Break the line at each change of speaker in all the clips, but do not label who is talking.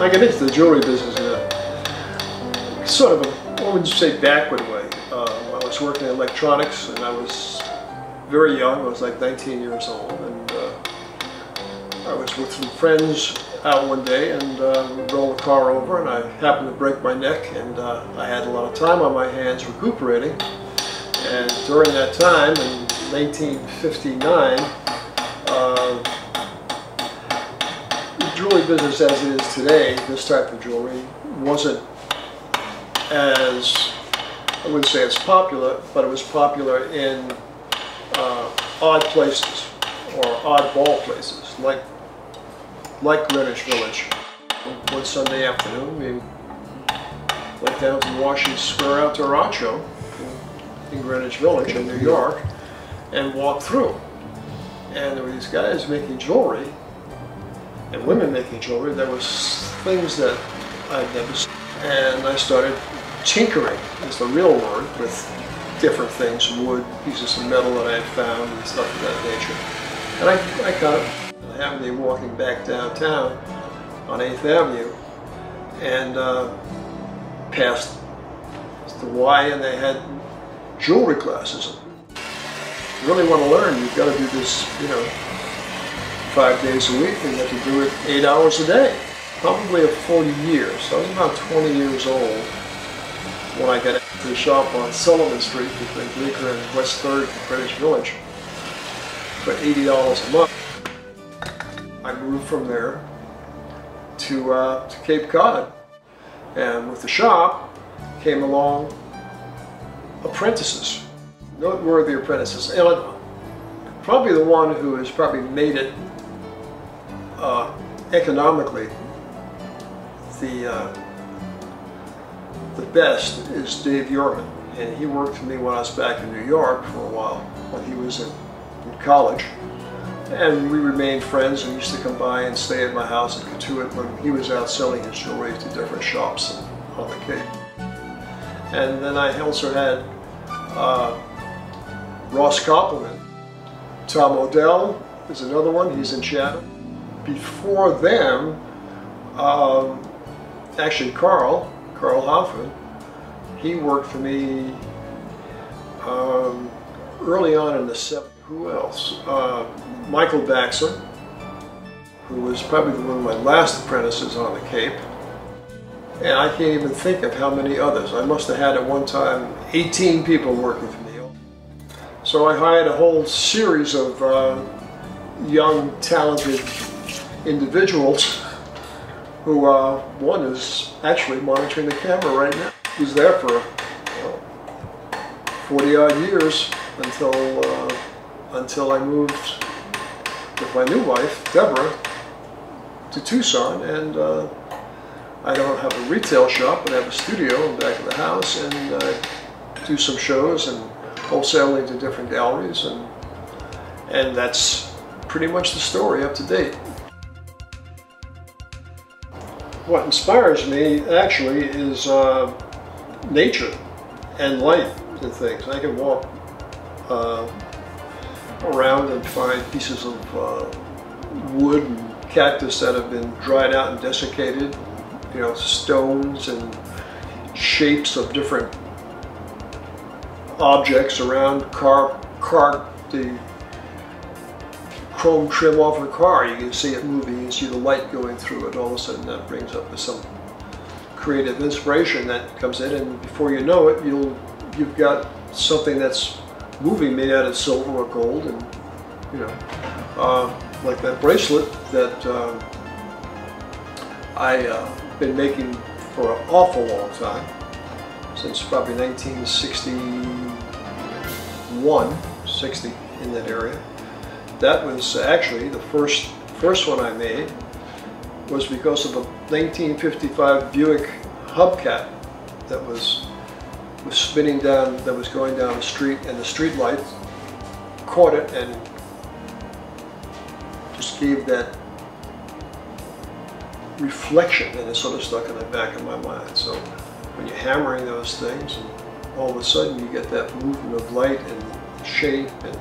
I got into the jewelry business in a sort of a, I wouldn't say backward way. I was working in electronics and I was very young. I was like 19 years old, and I was with some friends out one day, and we rolled the car over, and I happened to break my neck, and I had a lot of time on my hands recuperating. And during that time, in 1959, the jewelry business as it is today, this type of jewelry, wasn't as, I wouldn't say it's popular, but it was popular in odd places or oddball places, like Greenwich Village. One Sunday afternoon, we went down to Washington Square out to Rancho in Greenwich Village in New York and walked through. And there were these guys making jewelry and women making jewelry. There was things that I'd never seen. And I started tinkering, is the real word, with different things, wood, pieces of metal that I had found and stuff of that nature. And I got it. I happened to be walking back downtown on 8th Avenue and passed the Y, and they had jewelry classes. If you really want to learn, you've got to do this, 5 days a week, and you have to do it 8 hours a day. Probably a full year. So I was about 20 years old when I got into the shop on Sullivan Street between Bleecker and West 3rd in Greenwich Village for $80 a month. I moved from there to Cape Cod, and with the shop came along apprentices, noteworthy apprentices, and probably the one who has probably made it economically the best is Dave Yorman, and he worked for me when I was back in New York for a while when he was in college, and we remained friends and used to come by and stay at my house at Catuit when he was out selling his jewelry to different shops on the Cape. And then I also had Ross Koppelman. Tom Odell is another one, he's in Chatham. Before them, actually Karl Hoffman, he worked for me early on in the 70s. Who else? Michael Baxter, who was probably one of my last apprentices on the Cape. And I can't even think of how many others. I must have had at one time 18 people working for me. So I hired a whole series of young, talented individuals who, one is actually monitoring the camera right now. He was there for 40-odd years until I moved with my new wife, Deborah, to Tucson, and I don't have a retail shop, but I have a studio in the back of the house, and do some shows and wholesaling to different galleries, and that's pretty much the story up to date. What inspires me actually is nature and life and things. I can walk around and find pieces of wood and cactus that have been dried out and desiccated, stones and shapes of different objects around the chrome trim off a car. You can see it moving, you can see the light going through it. All of a sudden that brings up some creative inspiration that comes in, and before you know it, you've got something that's moving made out of silver or gold, and like that bracelet that I've been making for an awful long time, since probably 1961, 60, in that area. That was actually the first one I made, was because of a 1955 Buick hubcap that was spinning down, that was going down the street, and the street light caught it and just gave that reflection, and it sort of stuck in the back of my mind. So when you're hammering those things, and all of a sudden you get that movement of light and shape and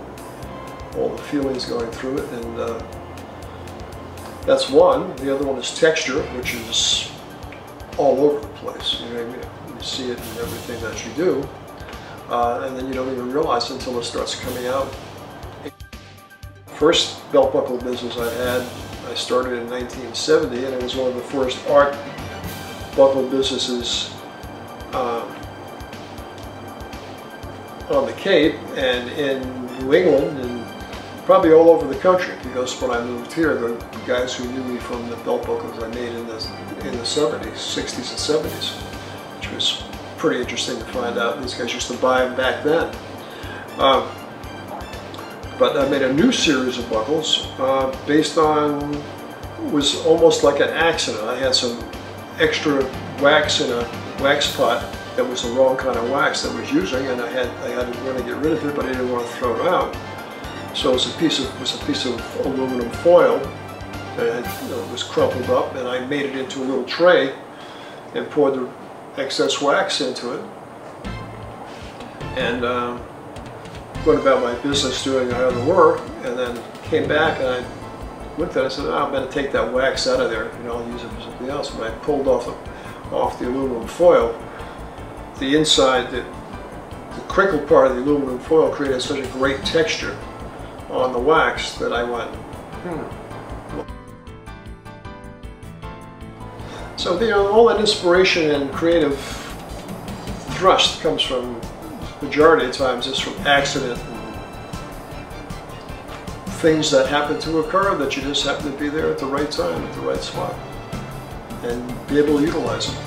all the feelings going through it, and that's one. The other one is texture, which is all over the place. You know what I mean? You see it in everything that you do, and then you don't even realize it until it starts coming out. First belt buckle business I had, I started in 1970, and it was one of the first art buckle businesses on the Cape and in New England and probably all over the country, because when I moved here, the guys who knew me from the belt buckles I made in the 70s, 60s and 70s, which was pretty interesting to find out. These guys used to buy them back then. But I made a new series of buckles based on, was almost like an accident. I had some extra wax in a wax pot that was the wrong kind of wax that I was using, and I had to really get rid of it, but I didn't want to throw it out. So it was a piece of aluminum foil that had, was crumpled up, and I made it into a little tray and poured the excess wax into it, and went about my business doing other work, and then came back and I looked at it and said, I'm going to take that wax out of there, I'll use it for something else. When I pulled off the aluminum foil, the inside, the crinkled part of the aluminum foil created such a great texture on the wax that I went, So all that inspiration and creative thrust comes from, majority of times, just from accident and things that happen to occur that you just happen to be there at the right time, at the right spot, and be able to utilize them.